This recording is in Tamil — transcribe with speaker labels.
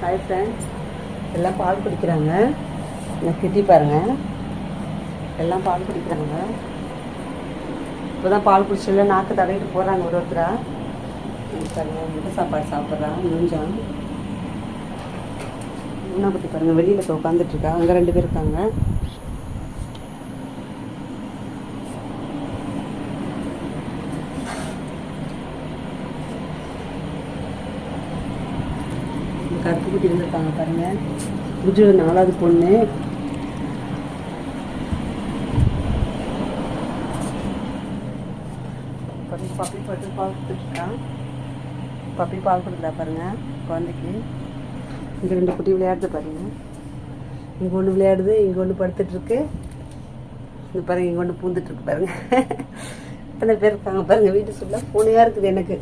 Speaker 1: ஹாய் ஃப்ரெண்ட்ஸ், எல்லாம் பால் குடிக்கிறாங்க. இந்த கிட்டி பாருங்கள், எல்லாம் பால் குடிக்கிறாங்க. இப்போ தான் பால் குடிச்சிடல, நாக்கு தடவிட்டு போகிறாங்க ஒரு ஒருத்தராக. பாருங்கள், முட்டை சாப்பாடு சாப்பிட்றான் முடிஞ்சான். என்ன பற்றி பாருங்கள், வெளியில் உட்காந்துட்ருக்கா. அங்கே 2 பேர் இருக்காங்க. கருப்பு குட்டி இருந்திருக்காங்க பாருங்கள். புஜு 4வது பொண்ணு. பப்பி போட்டு பால் கொடுத்துட்ருக்கான். பப்பி பால் கொடுக்குறா பாருங்கள் குழந்தைக்கு. இங்கே 2 குட்டி விளையாடுது பாருங்கள். இங்கே ஒன்று விளையாடுது, இங்கே ஒன்று படுத்துட்ருக்கு. இங்கே பாருங்கள், இங்கே ஒன்று பூந்துட்டுருக்கு பாருங்கள். எத்தனை பேர் இருக்காங்க பாருங்கள். வீட்டு ஃபுல்லாக பூனையாக இருக்குது எனக்கு.